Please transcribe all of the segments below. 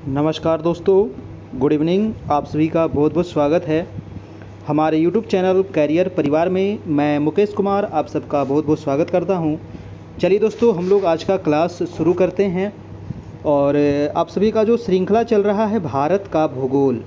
नमस्कार दोस्तों, good evening. आप सभी का बहुत बहुत स्वागत है हमारे यूट्यूब चैनल कैरियर परिवार में। मैं मुकेश कुमार आप सबका बहुत बहुत स्वागत करता हूं। चलिए दोस्तों, हम लोग आज का क्लास शुरू करते हैं। और आप सभी का जो श्रृंखला चल रहा है भारत का भूगोल,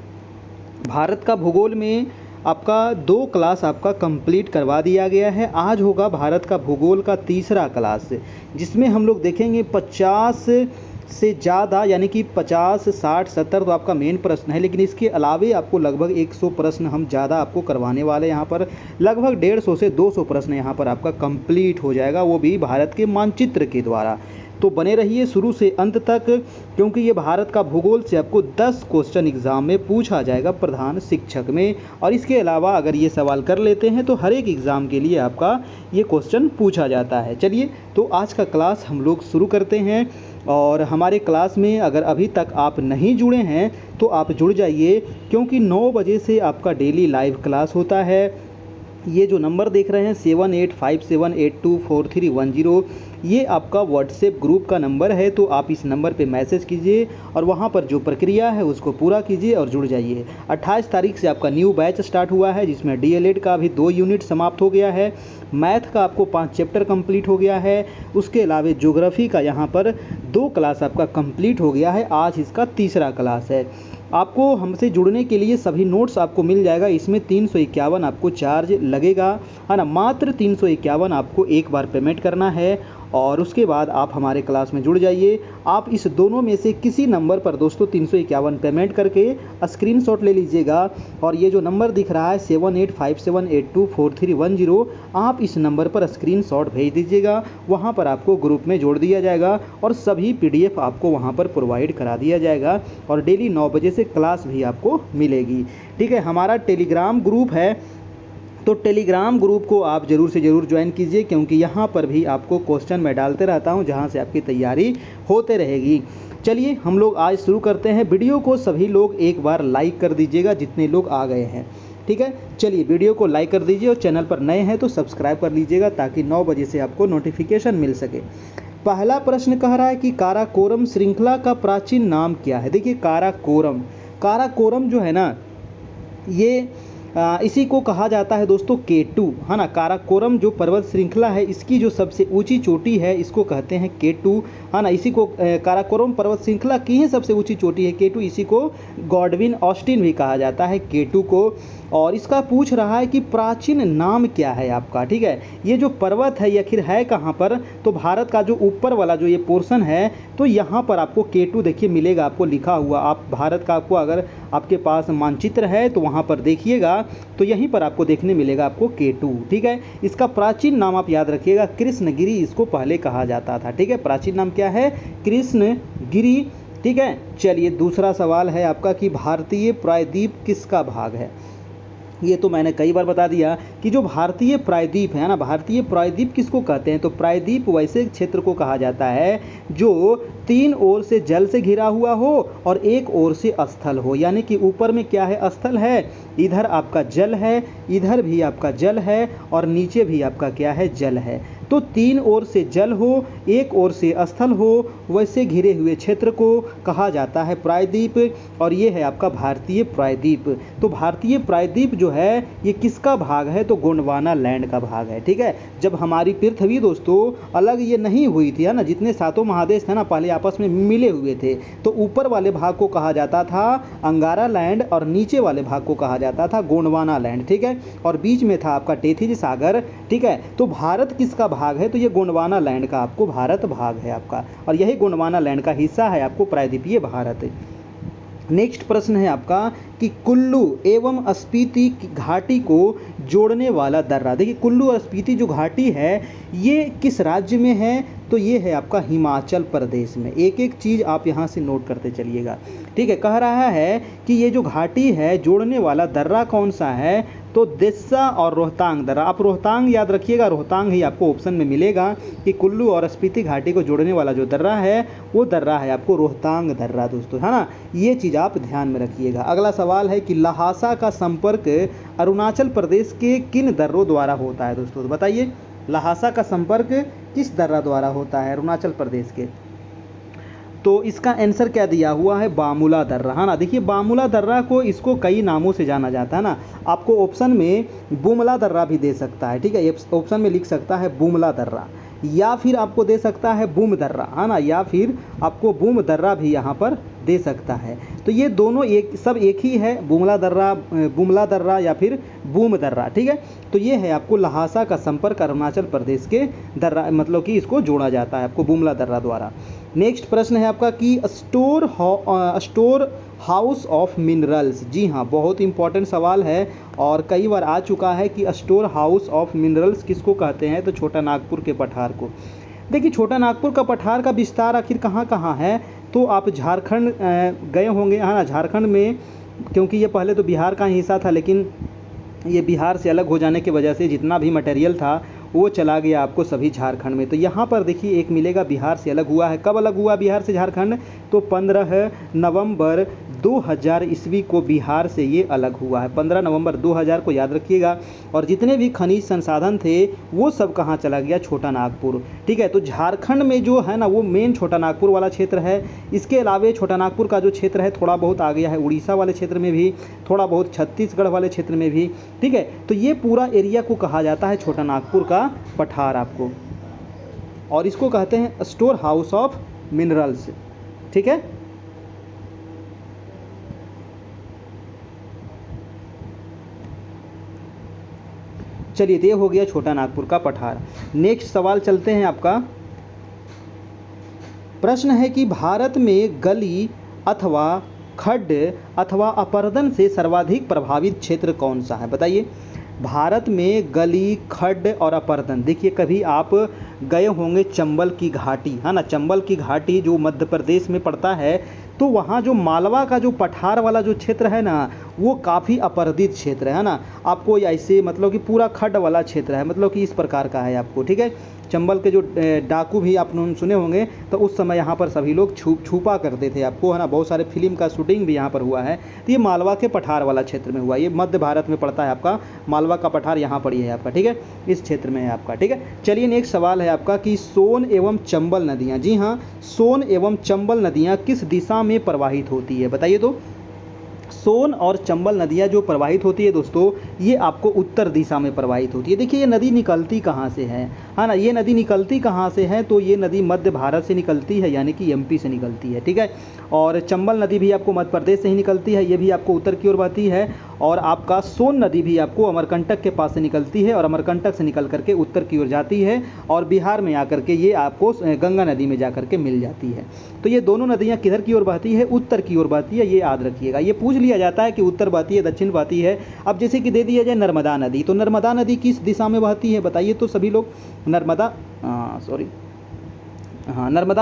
भारत का भूगोल में आपका 2 क्लास आपका कंप्लीट करवा दिया गया है। आज होगा भारत का भूगोल का तीसरा क्लास, जिसमें हम लोग देखेंगे 50 से ज़्यादा, यानी कि 50, 60, 70 तो आपका मेन प्रश्न है, लेकिन इसके अलावे आपको लगभग 100 प्रश्न हम ज़्यादा आपको करवाने वाले हैं। यहाँ पर लगभग 150 से 200 प्रश्न यहाँ पर आपका कंप्लीट हो जाएगा, वो भी भारत के मानचित्र के द्वारा। तो बने रहिए शुरू से अंत तक, क्योंकि ये भारत का भूगोल से आपको 10 क्वेश्चन एग्जाम में पूछा जाएगा प्रधान शिक्षक में। और इसके अलावा अगर ये सवाल कर लेते हैं तो हर एक एग्ज़ाम के लिए आपका ये क्वेश्चन पूछा जाता है। चलिए, तो आज का क्लास हम लोग शुरू करते हैं। और हमारे क्लास में अगर अभी तक आप नहीं जुड़े हैं तो आप जुड़ जाइए, क्योंकि 9 बजे से आपका डेली लाइव क्लास होता है। ये जो नंबर देख रहे हैं 7857824310, ये आपका व्हाट्सएप ग्रुप का नंबर है। तो आप इस नंबर पे मैसेज कीजिए और वहाँ पर जो प्रक्रिया है उसको पूरा कीजिए और जुड़ जाइए। 28 तारीख से आपका न्यू बैच स्टार्ट हुआ है, जिसमें डीएलएड का भी 2 यूनिट समाप्त हो गया है। मैथ का आपको 5 चैप्टर कंप्लीट हो गया है। उसके अलावा ज्योग्राफी का यहाँ पर 2 क्लास आपका कंप्लीट हो गया है। आज इसका तीसरा क्लास है। आपको हमसे जुड़ने के लिए सभी नोट्स आपको मिल जाएगा। इसमें 351 आपको चार्ज लगेगा, है ना। मात्र 351 आपको एक बार पेमेंट करना है और उसके बाद आप हमारे क्लास में जुड़ जाइए। आप इस दोनों में से किसी नंबर पर दोस्तों 351 पेमेंट करके स्क्रीनशॉट ले लीजिएगा। और ये जो नंबर दिख रहा है 7857824310, आप इस नंबर पर स्क्रीनशॉट भेज दीजिएगा। वहाँ पर आपको ग्रुप में जोड़ दिया जाएगा और सभी PDF आपको वहाँ पर प्रोवाइड करा दिया जाएगा। और डेली 9 बजे से क्लास भी आपको मिलेगी, ठीक है। हमारा टेलीग्राम ग्रुप है, तो टेलीग्राम ग्रुप को आप ज़रूर से ज़रूर ज्वाइन कीजिए, क्योंकि यहाँ पर भी आपको क्वेश्चन मैं डालते रहता हूँ, जहाँ से आपकी तैयारी होते रहेगी। चलिए, हम लोग आज शुरू करते हैं। वीडियो को सभी लोग एक बार लाइक कर दीजिएगा, जितने लोग आ गए हैं, ठीक है। चलिए, वीडियो को लाइक कर दीजिए और चैनल पर नए हैं तो सब्सक्राइब कर लीजिएगा, ताकि 9 बजे से आपको नोटिफिकेशन मिल सके। पहला प्रश्न कह रहा है कि काराकोरम श्रृंखला का प्राचीन नाम क्या है। देखिए, काराकोरम जो है ना, ये इसी को कहा जाता है दोस्तों K2, है ना। काराकोरम जो पर्वत श्रृंखला है, इसकी जो सबसे ऊंची चोटी है इसको कहते हैं K2, है ना। इसी को काराकोरम पर्वत श्रृंखला की ही सबसे ऊंची चोटी है K2। इसी को गॉडविन ऑस्टिन भी कहा जाता है K2 को। और इसका पूछ रहा है कि प्राचीन नाम क्या है आपका, ठीक है। ये जो पर्वत है ये आखिर है कहाँ पर, तो भारत का जो ऊपर वाला जो ये पोर्शन है, तो यहाँ पर आपको K2 देखिए मिलेगा, आपको लिखा हुआ। आप भारत का आपको अगर आपके पास मानचित्र है तो वहाँ पर देखिएगा, तो यहीं पर आपको देखने मिलेगा आपको K2, ठीक है। इसका प्राचीन नाम आप याद रखिएगा, कृष्णगिरी इसको पहले कहा जाता था, ठीक है। प्राचीन नाम क्या है, कृष्णगिरी, ठीक है। चलिए, दूसरा सवाल है आपका कि भारतीय प्रायद्वीप किसका भाग है। ये तो मैंने कई बार बता दिया कि जो भारतीय प्रायद्वीप है ना, भारतीय प्रायद्वीप किसको कहते हैं, तो प्रायद्वीप वैसे क्षेत्र को कहा जाता है जो 3 ओर से जल से घिरा हुआ हो और 1 ओर से स्थल हो। यानी कि ऊपर में क्या है, स्थल है, इधर आपका जल है, इधर भी आपका जल है और नीचे भी आपका क्या है, जल है। तो 3 ओर से जल हो, 1 ओर से स्थल हो, वैसे घिरे हुए क्षेत्र को कहा जाता है प्रायद्वीप। और ये है आपका भारतीय प्रायद्वीप। तो भारतीय प्रायद्वीप जो है ये किसका भाग है, तो गोंडवाना लैंड का भाग है, ठीक है। जब हमारी पृथ्वी दोस्तों अलग ये नहीं हुई थी, है ना, जितने 7 महादेश थे ना पहले आपस में मिले हुए थे, तो ऊपर वाले भाग को कहा जाता था अंगारा लैंड और नीचे वाले भाग को कहा जाता था गोंडवाना लैंड, ठीक है। और बीच में था आपका टेथिज सागर, ठीक है। तो भारत किसका भाग है, तो ये गोंडवाना लैंड का आपको भारत भाग है आपका, और यही गोंडवाना लैंड का हिस्सा है आपको प्रायद्वीपीय भारत। नेक्स्ट प्रश्न है आपका कि कुल्लू एवं स्पीति घाटी को जोड़ने वाला दर्रा। देखिए, कुल्लू और स्पीति जो घाटी है ये किस राज्य में है, तो ये है आपका हिमाचल प्रदेश में। एक एक चीज़ आप यहाँ से नोट करते चलिएगा, ठीक है। कह रहा है कि ये जो घाटी है जोड़ने वाला दर्रा कौन सा है, तो देस्सा और रोहतांग दर्रा। आप रोहतांग याद रखिएगा, रोहतांग ही आपको ऑप्शन में मिलेगा कि कुल्लू और स्पीति घाटी को जोड़ने वाला जो दर्रा है वो दर्रा है आपको रोहतांग दर्रा दोस्तों, है ना। ये चीज़ आप ध्यान में रखिएगा। अगला सवाल है कि लहासा का संपर्क अरुणाचल प्रदेश के किन दर्रों द्वारा होता है दोस्तों, तो बताइए लहासा का संपर्क किस दर्रा द्वारा होता है अरुणाचल प्रदेश के। तो इसका आंसर क्या दिया हुआ है, बामुला दर्रा, है ना। देखिए बामुला दर्रा को इसको कई नामों से जाना जाता है ना। आपको ऑप्शन में बुमला दर्रा भी दे सकता है, ठीक है, ऑप्शन में लिख सकता है बुमला दर्रा, या फिर आपको दे सकता है बूम दर्रा, है ना, या फिर आपको बूम दर्रा भी यहाँ पर दे सकता है। तो ये दोनों एक ही है, बुमला दर्रा या फिर बूम दर्रा, ठीक है। तो ये है आपको लहासा का संपर्क अरुणाचल प्रदेश के दर्रा, मतलब कि इसको जोड़ा जाता है आपको बुमला दर्रा द्वारा। नेक्स्ट प्रश्न है आपका कि स्टोर हाउस ऑफ मिनरल्स। जी हाँ, बहुत इंपॉर्टेंट सवाल है और कई बार आ चुका है कि स्टोर हाउस ऑफ मिनरल्स किसको कहते हैं, तो छोटा नागपुर के पठार को। देखिए छोटा नागपुर का पठार का विस्तार आखिर कहाँ कहाँ है, तो आप झारखंड गए होंगे, है ना। झारखंड में, क्योंकि ये पहले तो बिहार का ही हिस्सा था, लेकिन ये बिहार से अलग हो जाने की वजह से जितना भी मटेरियल था वो चला गया आपको सभी झारखंड में। तो यहाँ पर देखिए एक मिलेगा, बिहार से अलग हुआ है। कब अलग हुआ बिहार से झारखंड, तो 15 नवंबर 2000 ईस्वी को बिहार से ये अलग हुआ है। 15 नवंबर 2000 को याद रखिएगा। और जितने भी खनिज संसाधन थे वो सब कहाँ चला गया, छोटा नागपुर, ठीक है। तो झारखंड में जो है ना वो मेन छोटा नागपुर वाला क्षेत्र है। इसके अलावे छोटा नागपुर का जो क्षेत्र है थोड़ा बहुत आ गया है उड़ीसा वाले क्षेत्र में भी, थोड़ा बहुत छत्तीसगढ़ वाले क्षेत्र में भी, ठीक है। तो ये पूरा एरिया को कहा जाता है छोटा नागपुर का पठार आपको, और इसको कहते हैं स्टोर हाउस ऑफ मिनरल्स, ठीक है। चलिए ये हो गया छोटा नागपुर का पठार। नेक्स्ट सवाल चलते हैं आपका। प्रश्न है कि भारत में गली अथवा खड्ड अथवा अपरदन से सर्वाधिक प्रभावित क्षेत्र कौन सा है, बताइए। भारत में गली, खड्ड और अपरदन, देखिए कभी आप गए होंगे चंबल की घाटी, है ना। चंबल की घाटी जो मध्य प्रदेश में पड़ता है, तो वहाँ जो मालवा का जो पठार वाला जो क्षेत्र है ना वो काफ़ी अपरदित क्षेत्र है ना। आपको ऐसे मतलब कि पूरा खड्ड वाला क्षेत्र है, मतलब कि इस प्रकार का है आपको, ठीक है। चंबल के जो डाकू भी आपने सुने होंगे, तो उस समय यहाँ पर सभी लोग छुपा करते थे आपको, है ना। बहुत सारे फिल्म का शूटिंग भी यहाँ पर हुआ है। तो ये मालवा के पठार वाला क्षेत्र में हुआ, ये मध्य भारत में पड़ता है आपका, मालवा का पठार यहाँ पर ही है आपका, ठीक है, इस क्षेत्र में है आपका, ठीक है। चलिए नेक्स्ट सवाल है आपका कि सोन एवं चंबल नदियाँ, जी हाँ, सोन एवं चंबल नदियाँ किस दिशा में प्रवाहित होती है, बताइए। तो सोन और चंबल नदियाँ जो प्रवाहित होती है दोस्तों, ये आपको उत्तर दिशा में प्रवाहित होती है। देखिए ये नदी निकलती कहाँ से है ना, ये नदी निकलती कहाँ से है, तो ये नदी मध्य भारत से निकलती है, यानी कि एमपी से निकलती है, ठीक है। और चंबल नदी भी आपको मध्य प्रदेश से ही निकलती है, ये भी आपको उत्तर की ओर बहती है। और आपका सोन नदी भी आपको अमरकंटक के पास से निकलती है और अमरकंटक से निकल करके उत्तर की ओर जाती है, और बिहार में आकर के ये आपको गंगा नदी में जाकर के मिल जाती है। तो ये दोनों नदियाँ किधर की ओर बहती है, उत्तर की ओर बहती है, ये याद रखिएगा। ये पूछ लिया जाता है कि उत्तर बहती है दक्षिण बहती है। अब जैसे कि दे दिया जाए नर्मदा नदी, तो नर्मदा नदी किस दिशा में बहती है, बताइए तो सभी लोग। नर्मदा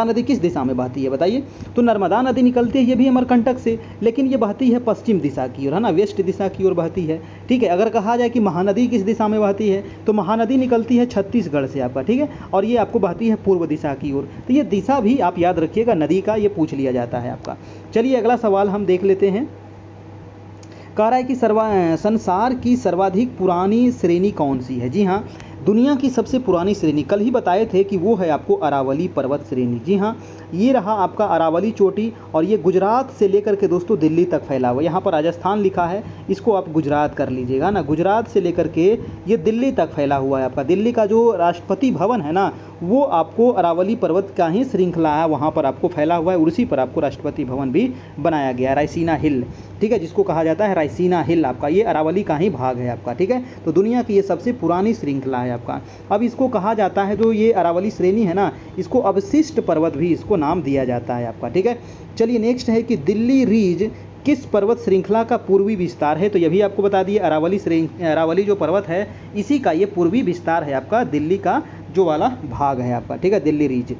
नदी किस दिशा में बहती है, बताइए। तो नर्मदा नदी निकलती है ये भी अमरकंटक से, लेकिन ये बहती है पश्चिम दिशा की ओर, है ना, वेस्ट दिशा की ओर बहती है, ठीक है। अगर कहा जाए कि महानदी किस दिशा में बहती है, तो महानदी निकलती है छत्तीसगढ़ से आपका, ठीक है, और ये आपको बहती है पूर्व दिशा की ओर। तो ये दिशा भी आप याद रखिएगा नदी का, ये पूछ लिया जाता है आपका। चलिए अगला सवाल हम देख लेते हैं। कह रहा है कि संसार की सर्वाधिक पुरानी श्रेणी कौन सी है। जी हाँ, दुनिया की सबसे पुरानी श्रेणी कल ही बताए थे कि वो है आपको अरावली पर्वत श्रेणी। जी हाँ, ये रहा आपका अरावली चोटी, और ये गुजरात से लेकर के दोस्तों दिल्ली तक फैला हुआ। यहाँ पर राजस्थान लिखा है, इसको आप गुजरात कर लीजिएगा ना। गुजरात से लेकर के ये दिल्ली तक फैला हुआ है आपका। दिल्ली का जो राष्ट्रपति भवन है ना, वो आपको अरावली पर्वत का ही श्रृंखला है, वहाँ पर आपको फैला हुआ है, और उसी पर आपको राष्ट्रपति भवन भी बनाया गया, रायसीना हिल, ठीक है, जिसको कहा जाता है रायसीना हिल आपका, ये अरावली का ही भाग है आपका, ठीक है। तो दुनिया की ये सबसे पुरानी श्रृंखला है आपका। अब इसको कहा जाता है, जो ये अरावली श्रेणी है ना, इसको अवशिष्ट पर्वत भी इसको नाम दिया जाता है आपका, ठीक है। चलिए नेक्स्ट है कि दिल्ली रीज किस पर्वत श्रृंखला का पूर्वी विस्तार है, तो ये भी आपको बता दिए। अरावली जो पर्वत है इसी का ये पूर्वी विस्तार है आपका, दिल्ली का जो वाला भाग है आपका, ठीक है, दिल्ली रीज।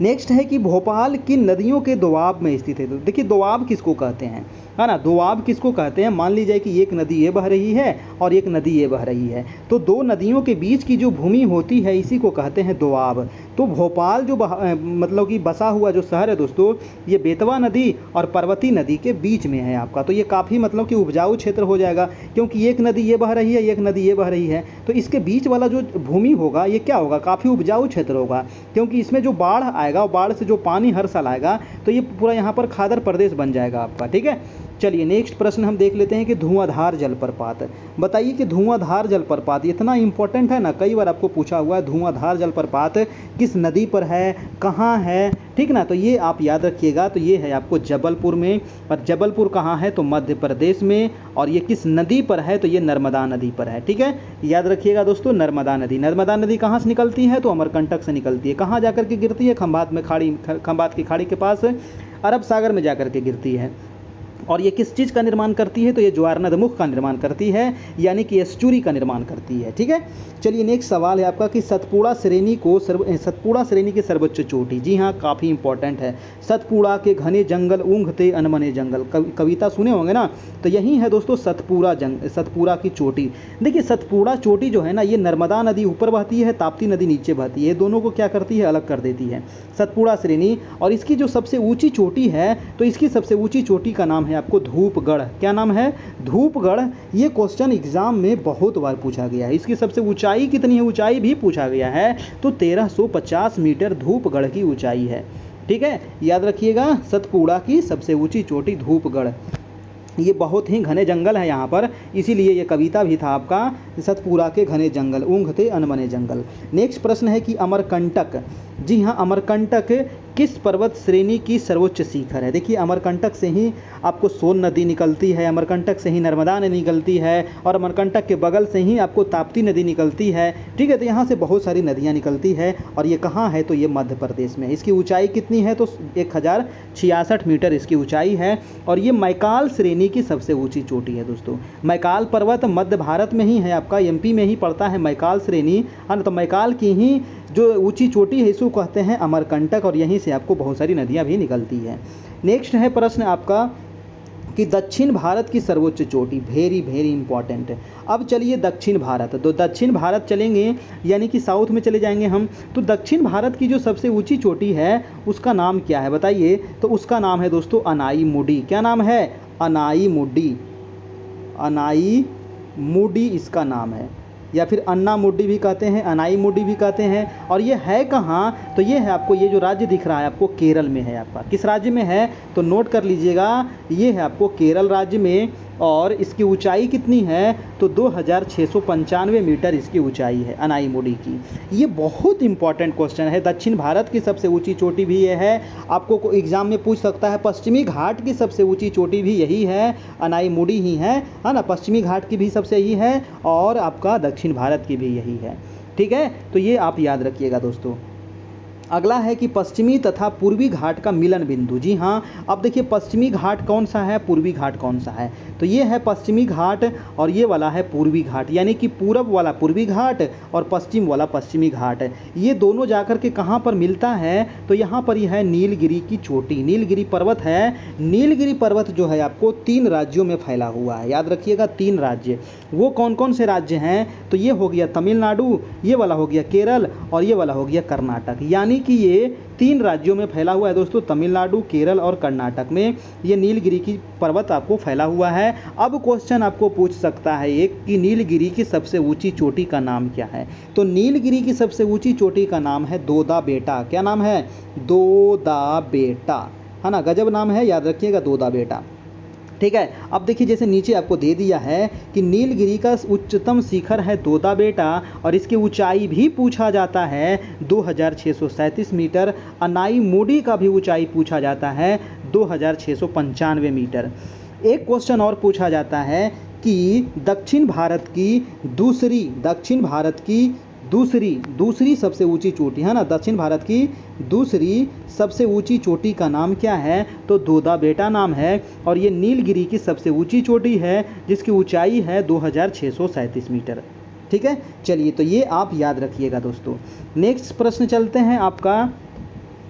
नेक्स्ट है कि भोपाल की नदियों के दोआब में स्थित है। तो देखिए दोआब किसको कहते हैं, है ना, दोआब किसको कहते हैं। मान लीजिए कि एक नदी ये बह रही है और एक नदी ये बह रही है, तो दो नदियों के बीच की जो भूमि होती है इसी को कहते हैं दोआब। तो भोपाल जो मतलब कि बसा हुआ जो शहर है दोस्तों, ये बेतवा नदी और पर्वती नदी के बीच में है आपका। तो ये काफ़ी मतलब कि उपजाऊ क्षेत्र हो जाएगा, क्योंकि एक नदी ये बह रही है, एक नदी ये बह रही है, तो इसके बीच वाला जो भूमि होगा ये क्या होगा, काफ़ी उपजाऊ क्षेत्र होगा, क्योंकि इसमें जो बाढ़ आएगा और बाढ़ से जो पानी हर साल आएगा तो ये पूरा यहाँ पर खादर प्रदेश बन जाएगा आपका। ठीक है, चलिए नेक्स्ट प्रश्न हम देख लेते हैं कि धुआंधार जलप्रपात। बताइए कि धुआंधार जलप्रपात इतना इंपॉर्टेंट है ना, कई बार आपको पूछा हुआ है धुआंधार जलप्रपात किस नदी पर है, कहाँ है, ठीक ना। तो ये आप याद रखिएगा, तो ये है आपको जबलपुर में, और जबलपुर कहाँ है तो मध्य प्रदेश में, और ये किस नदी पर है तो ये नर्मदा नदी पर है। ठीक है, याद रखिएगा दोस्तों, नर्मदा नदी। नर्मदा नदी कहाँ से निकलती है तो अमरकंटक से निकलती है। कहाँ जाकर के गिरती है, खंभात की खाड़ी के पास अरब सागर में जाकर के गिरती है। और ये किस चीज़ का निर्माण करती है तो ये ज्वारनदमुख का निर्माण करती है, यानी कि एस्चुरी का निर्माण करती है। ठीक है, चलिए नेक्स्ट सवाल है आपका कि सतपुड़ा श्रेणी की सर्वोच्च चोटी। जी हाँ, काफ़ी इंपॉर्टेंट है। सतपुड़ा के घने जंगल ऊँघते अनमने जंगल, कविता सुने होंगे ना, तो यही है दोस्तों सतपुड़ा की चोटी। देखिए सतपुड़ा चोटी जो है ना, ये नर्मदा नदी ऊपर बहती है, ताप्ती नदी नीचे बहती है, दोनों को क्या करती है, अलग कर देती है सतपुड़ा श्रेणी। और इसकी जो सबसे ऊंची चोटी है तो इसकी सबसे ऊंची चोटी का नाम है आपको धूपगढ़। क्या नाम है, धूपगढ़। ये क्वेश्चन एग्जाम में बहुत बार पूछा गया है। इसकी सबसे ऊंचाई कितनी है, ऊंचाई भी पूछा गया है, तो 1350 मीटर धूपगढ़ की ऊंचाई है। ठीक है, याद रखिएगा, सतपुड़ा की सबसे ऊंची चोटी धूपगढ़। ये बहुत ही घने जंगल है यहाँ पर, इसीलिए ये कविता भी था आपका, सतपुड़ा के घने जंगल ऊँघते अनमने जंगल। नेक्स्ट प्रश्न है कि अमरकंटक। जी हाँ, अमरकंटक किस पर्वत श्रेणी की सर्वोच्च शिखर है। देखिए अमरकंटक से ही आपको सोन नदी निकलती है, अमरकंटक से ही नर्मदा नदी निकलती है, और अमरकंटक के बगल से ही आपको ताप्ती नदी निकलती है। ठीक है, तो यहाँ से बहुत सारी नदियाँ निकलती है, और ये कहाँ है तो ये मध्य प्रदेश में। इसकी ऊंचाई कितनी है तो 1066 मीटर इसकी ऊंचाई है, और ये मैकाल श्रेणी की सबसे ऊंची चोटी है दोस्तों। मैकाल पर्वत मध्य भारत में ही है आपका, एमपी में ही पड़ता है मैकाल श्रेणी, है ना। तो मैकाल की ही जो ऊंची चोटी है इसको कहते हैं अमरकंटक, और यहीं से आपको बहुत सारी नदियां भी निकलती है। नेक्स्ट है प्रश्न आपका कि दक्षिण भारत की सर्वोच्च चोटी। वेरी वेरी इंपॉर्टेंट है। अब चलिए दक्षिण भारत, तो दक्षिण भारत चलेंगे यानी कि साउथ में चले जाएंगे हम। तो दक्षिण भारत की जो सबसे ऊंची चोटी है उसका नाम क्या है बताइए, तो उसका नाम है दोस्तों अनाईमुडी। क्या नाम है, अनाईमुडी। अनाईमुडी इसका नाम है, या फिर अन्नामुडी भी कहते हैं, अनाईमुडी भी कहते हैं। और ये है कहाँ तो ये है आपको, ये जो राज्य दिख रहा है आपको केरल में है आपका। किस राज्य में है तो नोट कर लीजिएगा, ये है आपको केरल राज्य में। और इसकी ऊंचाई कितनी है तो 2695 मीटर इसकी ऊंचाई है अनाईमुडी की। ये बहुत इंपॉर्टेंट क्वेश्चन है। दक्षिण भारत की सबसे ऊंची चोटी भी ये है, आपको एग्जाम में पूछ सकता है। पश्चिमी घाट की सबसे ऊंची चोटी भी यही है, अनाईमुडी ही है ना। पश्चिमी घाट की भी सबसे यही है, और आपका दक्षिण भारत की भी यही है। ठीक है, तो ये आप याद रखिएगा दोस्तों। अगला है कि पश्चिमी तथा पूर्वी घाट का मिलन बिंदु। जी हाँ, अब देखिए पश्चिमी घाट कौन सा है, पूर्वी घाट कौन सा है, तो ये है पश्चिमी घाट और ये वाला है पूर्वी घाट, यानी कि पूरब वाला पूर्वी घाट और पश्चिम वाला पश्चिमी घाट। ये दोनों जाकर के कहाँ पर मिलता है तो यहाँ पर यह है नीलगिरी की चोटी। नीलगिरी पर्वत है। नीलगिरी पर्वत जो है आपको 3 राज्यों में फैला हुआ है, याद रखिएगा 3 राज्य। वो कौन कौन से राज्य हैं तो ये हो गया तमिलनाडु, ये वाला हो गया केरल, और ये वाला हो गया कर्नाटक। यानी कि ये 3 राज्यों में फैला हुआ है दोस्तों, तमिलनाडु, केरल और कर्नाटक में ये नीलगिरी की पर्वत आपको फैला हुआ है। अब क्वेश्चन आपको पूछ सकता है एक कि नीलगिरी की सबसे ऊंची चोटी का नाम क्या है, तो नीलगिरी की सबसे ऊंची चोटी का नाम है दोदा बेटा। क्या नाम है, दोदा बेटा, है ना, गजब नाम है, याद रखिएगा दोदा बेटा। ठीक है, अब देखिए जैसे नीचे आपको दे दिया है कि नीलगिरी का उच्चतम शिखर है दोदा बेटा, और इसकी ऊंचाई भी पूछा जाता है 2637 मीटर। अनाईमुडी का भी ऊंचाई पूछा जाता है 2695 मीटर। एक क्वेश्चन और पूछा जाता है कि दक्षिण भारत की दूसरी सबसे ऊंची चोटी, है ना, दक्षिण भारत की दूसरी सबसे ऊंची चोटी का नाम क्या है तो दोदा बेटा नाम है, और ये नीलगिरी की सबसे ऊंची चोटी है जिसकी ऊंचाई है 2637 मीटर। ठीक है, चलिए तो ये आप याद रखिएगा दोस्तों। नेक्स्ट प्रश्न चलते हैं आपका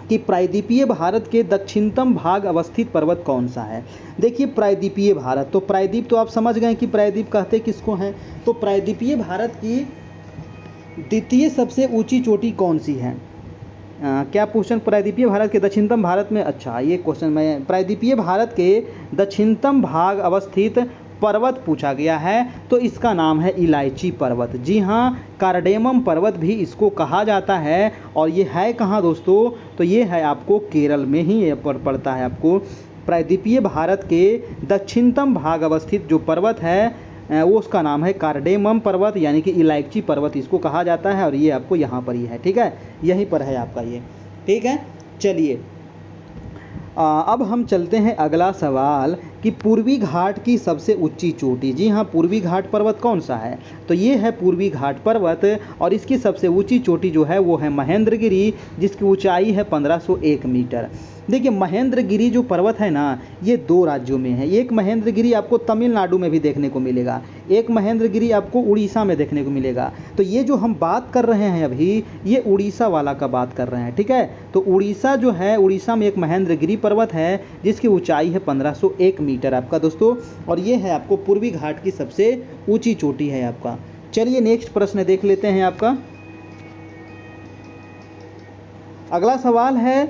कि प्रायद्वीपीय भारत के दक्षिणतम भाग अवस्थित पर्वत कौन सा है। देखिए प्रायद्वीपीय भारत, तो प्रायद्वीप तो आप समझ गए कि प्रायद्वीप कहते किसको हैं, तो प्रायद्वीपीय भारत की द्वितीय सबसे ऊंची चोटी कौन सी है क्या क्वेश्चन, प्रायद्वीपीय भारत के दक्षिणतम भारत में, अच्छा ये क्वेश्चन में प्रायद्वीपीय भारत के दक्षिणतम भाग अवस्थित पर्वत पूछा गया है, तो इसका नाम है इलायची पर्वत। जी हाँ, कार्डेमम पर्वत भी इसको कहा जाता है। और ये है कहाँ दोस्तों, तो ये है आपको केरल में ही ये पड़ता है आपको। प्रायद्वीपीय भारत के दक्षिणतम भाग अवस्थित जो पर्वत है वो उसका नाम है कार्डेमम पर्वत, यानी कि इलायची पर्वत इसको कहा जाता है। और ये आपको यहाँ पर ही है, ठीक है, यहीं पर है आपका ये, ठीक है। चलिए अब हम चलते हैं अगला सवाल कि पूर्वी घाट की सबसे ऊंची चोटी। जी हाँ, पूर्वी घाट पर्वत कौन सा है, तो ये है पूर्वी घाट पर्वत। और इसकी सबसे ऊंची चोटी जो है वो है महेंद्रगिरी, जिसकी ऊंचाई है 1501 मीटर। देखिए महेंद्रगिरी जो पर्वत है ना, ये 2 राज्यों में है। एक महेंद्रगिरी आपको तमिलनाडु में भी देखने को मिलेगा, एक महेंद्रगिरी आपको उड़ीसा में देखने को मिलेगा। तो ये जो हम बात कर रहे हैं अभी, ये उड़ीसा वाला का बात कर रहे हैं, ठीक है। तो उड़ीसा जो है, उड़ीसा में एक महेंद्रगिरी पर्वत है जिसकी ऊंचाई है 1501 मीटर आपका दोस्तों। और ये है आपको पूर्वी घाट की सबसे ऊंची चोटी है आपका। चलिए नेक्स्ट प्रश्न देख लेते हैं आपका। अगला सवाल है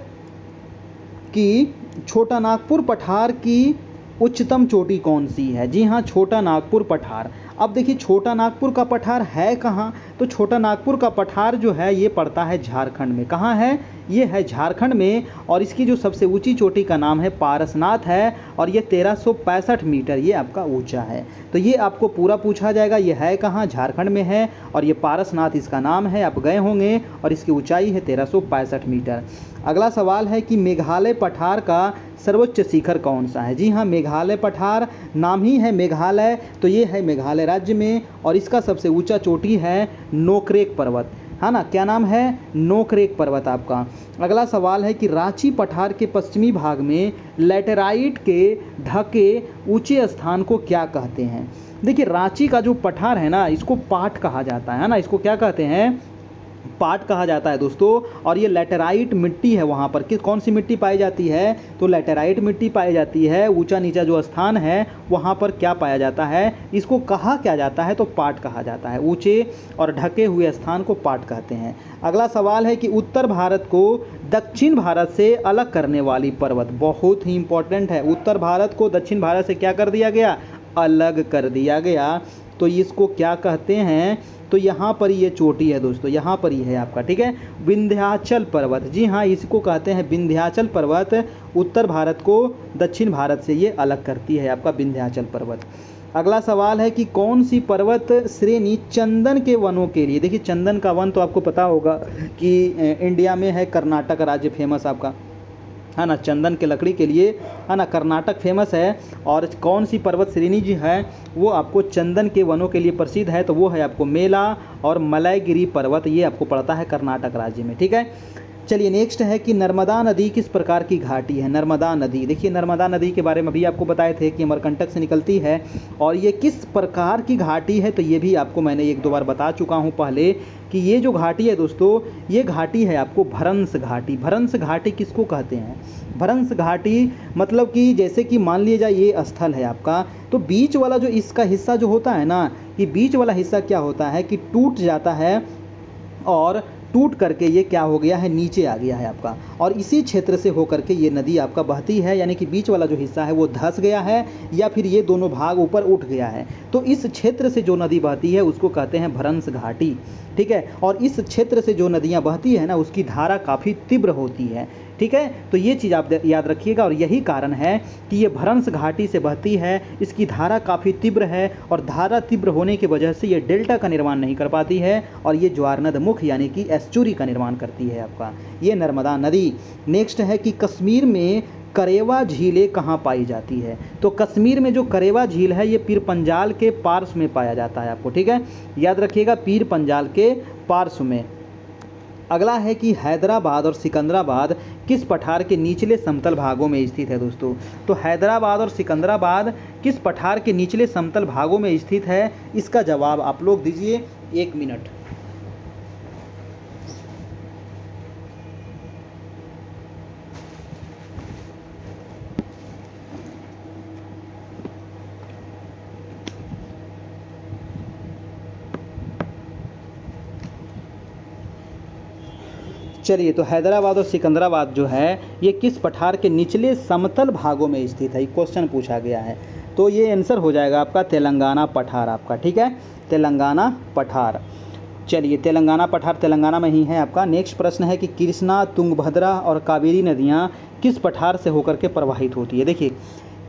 कि छोटा नागपुर पठार की उच्चतम चोटी कौन सी है। जी हाँ, छोटा नागपुर पठार। अब देखिए छोटा नागपुर का पठार है कहाँ, तो छोटा नागपुर का पठार जो है ये पड़ता है झारखंड में। कहाँ है, ये है झारखंड में। और इसकी जो सबसे ऊंची चोटी का नाम है पारसनाथ है, और ये 1365 मीटर ये आपका ऊंचा है। तो ये आपको पूरा पूछा जाएगा, ये है कहाँ, झारखंड में है। और ये पारसनाथ इसका नाम है, आप गए होंगे। और इसकी ऊंचाई है 1365 मीटर। अगला सवाल है कि मेघालय पठार का सर्वोच्च शिखर कौन सा है। जी हाँ, मेघालय पठार, नाम ही है मेघालय, तो ये है मेघालय राज्य में। और इसका सबसे ऊंचा चोटी है नोकरेक पर्वत, है ना, क्या नाम है, नोकरेक पर्वत आपका। अगला सवाल है कि रांची पठार के पश्चिमी भाग में लैटेराइट के ढके ऊंचे स्थान को क्या कहते हैं। देखिए रांची का जो पठार है ना, इसको पाट कहा जाता है ना, इसको क्या कहते हैं, पाट कहा जाता है दोस्तों। और ये लैटेराइट मिट्टी है, वहाँ पर कि कौन सी मिट्टी पाई जाती है, तो लैटेराइट मिट्टी पाई जाती है। ऊंचा नीचा जो स्थान है वहाँ पर क्या पाया जाता है, इसको कहा क्या जाता है, तो पाट कहा जाता है। ऊंचे और ढके हुए स्थान को पाट कहते हैं। अगला सवाल है कि उत्तर भारत को दक्षिण भारत से अलग करने वाली पर्वत, बहुत ही इंपॉर्टेंट है। उत्तर भारत को दक्षिण भारत से क्या कर दिया गया, अलग कर दिया गया। तो इसको क्या कहते हैं, तो यहाँ पर ये चोटी है दोस्तों, यहाँ पर ही है आपका, ठीक है, विंध्याचल पर्वत। जी हाँ, इसको कहते हैं विंध्याचल पर्वत। उत्तर भारत को दक्षिण भारत से ये अलग करती है आपका विंध्याचल पर्वत। अगला सवाल है कि कौन सी पर्वत श्रेणी चंदन के वनों के लिए, देखिए चंदन का वन तो आपको पता होगा कि इंडिया में है, कर्नाटक राज्य फेमस आपका, है ना, चंदन के लकड़ी के लिए, है ना, कर्नाटक फेमस है। और कौन सी पर्वत श्रेणी जी है वो आपको चंदन के वनों के लिए प्रसिद्ध है, तो वो है आपको मेला और मलयगिरी पर्वत, ये आपको पड़ता है कर्नाटक राज्य में, ठीक है। चलिए नेक्स्ट है कि नर्मदा नदी किस प्रकार की घाटी है। नर्मदा नदी, देखिए नर्मदा नदी के बारे में भी आपको बताए थे कि अमरकंटक से निकलती है, और ये किस प्रकार की घाटी है, तो ये भी आपको मैंने 1-2 बार बता चुका हूँ पहले कि ये जो घाटी है दोस्तों, ये घाटी है आपको भ्रंश घाटी। भ्रंश घाटी किसको कहते हैं, भ्रंश घाटी मतलब कि जैसे कि मान लिया जाए ये स्थल है आपका, तो बीच वाला जो इसका हिस्सा जो होता है ना, कि बीच वाला हिस्सा क्या होता है कि टूट जाता है, और टूट करके ये क्या हो गया है, नीचे आ गया है आपका। और इसी क्षेत्र से होकर के ये नदी आपका बहती है, यानी कि बीच वाला जो हिस्सा है वो धंस गया है, या फिर ये दोनों भाग ऊपर उठ गया है। तो इस क्षेत्र से जो नदी बहती है उसको कहते हैं भ्रंश घाटी, ठीक है। और इस क्षेत्र से जो नदियाँ बहती है ना, उसकी धारा काफ़ी तीव्र होती है, ठीक है। तो ये चीज़ आप याद रखिएगा। और यही कारण है कि ये भ्रंश घाटी से बहती है, इसकी धारा काफ़ी तीव्र है, और धारा तीव्र होने की वजह से ये डेल्टा का निर्माण नहीं कर पाती है, और ये ज्वारनद मुख यानी कि एस्चुरी का निर्माण करती है आपका, ये नर्मदा नदी। नेक्स्ट है कि कश्मीर में करेवा झीलें कहाँ पाई जाती है। तो कश्मीर में जो करेवा झील है ये पीर पंजाल के पार्श्व में पाया जाता है आपको, ठीक है, याद रखिएगा, पीर पंजाल के पार्श्व में। अगला है कि हैदराबाद और सिकंदराबाद किस पठार के निचले समतल भागों में स्थित है दोस्तों। तो हैदराबाद और सिकंदराबाद किस पठार के निचले समतल भागों में स्थित है, इसका जवाब आप लोग दीजिए 1 मिनट। चलिए, तो हैदराबाद और सिकंदराबाद जो है ये किस पठार के निचले समतल भागों में स्थित है, ये क्वेश्चन पूछा गया है। तो ये आंसर हो जाएगा आपका तेलंगाना पठार आपका, ठीक है, तेलंगाना पठार। चलिए, तेलंगाना पठार तेलंगाना में ही है आपका। नेक्स्ट प्रश्न है कि कृष्णा, तुंगभद्रा और कावेरी नदियाँ किस पठार से होकर के प्रवाहित होती है। देखिए,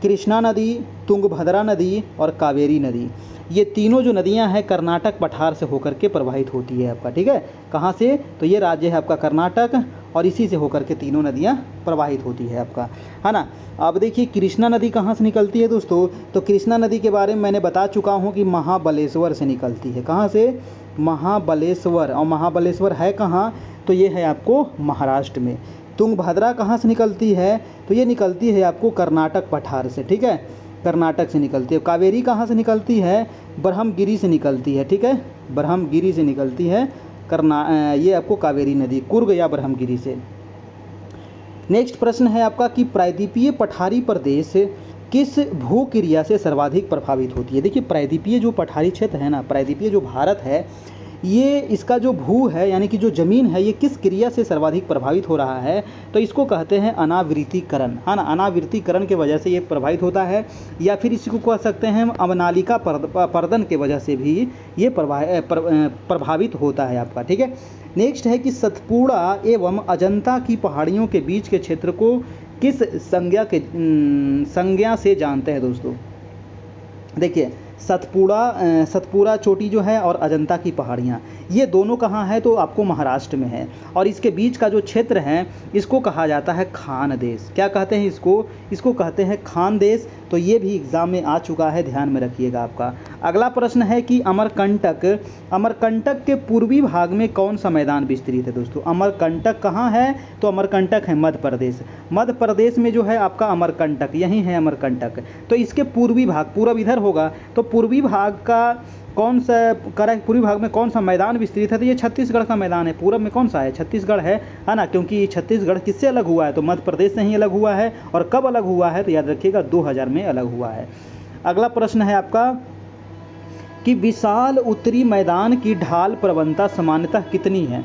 कृष्णा नदी, तुंगभद्रा नदी और कावेरी नदी, ये तीनों जो नदियां हैं कर्नाटक पठार से होकर के प्रवाहित होती है आपका, ठीक है। कहाँ से? तो ये राज्य है आपका कर्नाटक, और इसी से होकर के तीनों नदियां प्रवाहित होती है आपका, है ना। अब देखिए, कृष्णा नदी कहाँ से निकलती है दोस्तों? तो कृष्णा नदी के बारे में मैंने बता चुका हूँ कि महाबलेश्वर से निकलती है। कहाँ से? महाबलेश्वर। और महाबलेश्वर है कहाँ? तो ये है आपको महाराष्ट्र में। तुंगभद्रा कहाँ से निकलती है? तो ये निकलती है आपको कर्नाटक पठार से, ठीक है, कर्नाटक से निकलती है। कावेरी कहाँ से निकलती है? ब्रह्मगिरी से निकलती है, ठीक है, ब्रह्मगिरी से निकलती है ये आपको कावेरी नदी, कुर्ग या ब्रह्मगिरी से। नेक्स्ट प्रश्न है आपका कि प्रायद्वीपीय पठारी प्रदेश किस भू क्रिया से सर्वाधिक प्रभावित होती है। देखिए, प्रायद्वीपीय जो पठारी क्षेत्र है ना, प्रायद्वीपीय जो भारत है, ये इसका जो भू है यानी कि जो ज़मीन है, ये किस क्रिया से सर्वाधिक प्रभावित हो रहा है? तो इसको कहते हैं अनावृतीकरण, है ना। अनावृतीकरण के वजह से ये प्रभावित होता है, या फिर इसको कह सकते हैं हम अवनालिका पर्दन के वजह से भी ये प्रभावित होता है आपका, ठीक है। नेक्स्ट है कि सतपुड़ा एवं अजंता की पहाड़ियों के बीच के क्षेत्र को किस संज्ञा से जानते हैं दोस्तों? देखिए, सतपुड़ा चोटी जो है और अजंता की पहाड़ियाँ, ये दोनों कहाँ है? तो आपको महाराष्ट्र में है, और इसके बीच का जो क्षेत्र है इसको कहा जाता है खान देश। क्या कहते हैं इसको कहते हैं खान देश। तो ये भी एग्जाम में आ चुका है, ध्यान में रखिएगा आपका। अगला प्रश्न है कि अमरकंटक के पूर्वी भाग में कौन सा मैदान विस्तृत है दोस्तों? अमरकंटक कहाँ है? तो अमरकंटक है मध्य प्रदेश। मध्य प्रदेश में जो है आपका अमरकंटक, यही है अमरकंटक। तो इसके पूर्वी भाग, पूर्व इधर होगा, तो पूर्वी भाग का कौन सा पूर्वी भाग में कौन सा मैदान विस्तृत है? तो ये छत्तीसगढ़ का मैदान है। पूरब में कौन सा है? छत्तीसगढ़ है ना, क्योंकि छत्तीसगढ़ किससे अलग हुआ है? तो मध्य प्रदेश से ही अलग हुआ है। और कब अलग हुआ है? तो याद रखिएगा 2000 में अलग हुआ है। अगला प्रश्न है आपका कि विशाल उत्तरी मैदान की ढाल प्रवणता सामान्यतः कितनी है?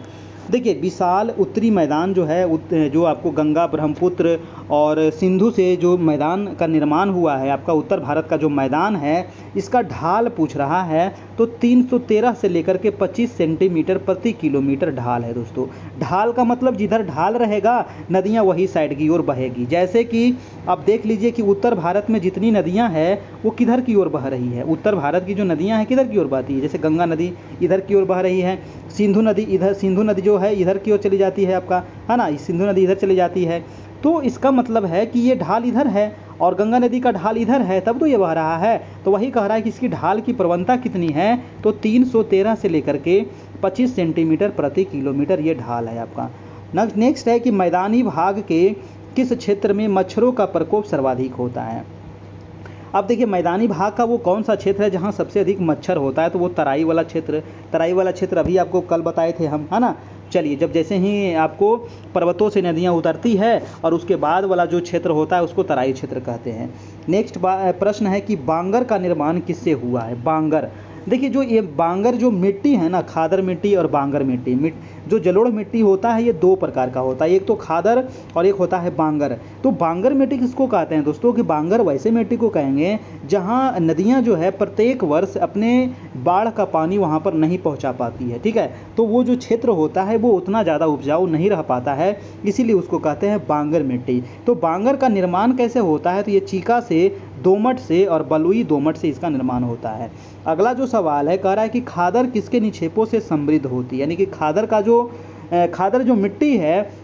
देखिए, विशाल उत्तरी मैदान जो है, जो आपको गंगा, ब्रह्मपुत्र और सिंधु से जो मैदान का निर्माण हुआ है, आपका उत्तर भारत का जो मैदान है, इसका ढाल पूछ रहा है। तो 313 से लेकर के 25 सेंटीमीटर प्रति किलोमीटर ढाल है दोस्तों। ढाल का मतलब जिधर ढाल रहेगा नदियाँ वही साइड की ओर बहेगी। जैसे कि आप देख लीजिए कि उत्तर भारत में जितनी नदियाँ हैं वो किधर की ओर बह रही है? उत्तर भारत की जो नदियाँ हैं किधर की ओर बहती है? जैसे गंगा नदी इधर की ओर बह रही है, सिंधु नदी जो है इधर की ओर चली जाती है आपका, है ना, सिंधु नदी इधर चली जाती है। तो इसका मतलब है कि ये ढाल इधर है और गंगा नदी का ढाल इधर है, तब तो ये बह रहा है। तो वही कह रहा है कि इसकी ढाल की प्रवणता कितनी है? तो 313 से लेकर के 25 सेंटीमीटर प्रति किलोमीटर ये ढाल है आपका। नेक्स्ट है कि मैदानी भाग के किस क्षेत्र में मच्छरों का प्रकोप सर्वाधिक होता है? अब देखिए, मैदानी भाग का वो कौन सा क्षेत्र है जहाँ सबसे अधिक मच्छर होता है? तो वो तराई वाला क्षेत्र अभी आपको कल बताए थे हम, है ना। चलिए, जब जैसे ही आपको पर्वतों से नदियाँ उतरती है और उसके बाद वाला जो क्षेत्र होता है उसको तराई क्षेत्र कहते हैं। नेक्स्ट प्रश्न है कि बांगर का निर्माण किससे हुआ है? बांगर, देखिए, जो ये बांगर जो मिट्टी है ना, खादर मिट्टी और बांगर मिट्टी, जो जलोढ़ मिट्टी होता है ये दो प्रकार का होता है, एक तो खादर और एक होता है बांगर। तो बांगर मिट्टी किसको कहते हैं दोस्तों? कि बांगर वैसे मिट्टी को कहेंगे जहाँ नदियाँ जो है प्रत्येक वर्ष अपने बाढ़ का पानी वहाँ पर नहीं पहुँचा पाती है, ठीक है। तो वो जो क्षेत्र होता है वो उतना ज़्यादा उपजाऊ नहीं रह पाता है, इसीलिए उसको कहते हैं बांगर मिट्टी। तो बांगर का निर्माण कैसे होता है? तो ये चीका से, दोमट से और बलुई दोमट से इसका निर्माण होता है। अगला जो सवाल है, कह रहा है कि खादर किसके निक्षेपों से समृद्ध होती है? यानी कि खादर जो मिट्टी है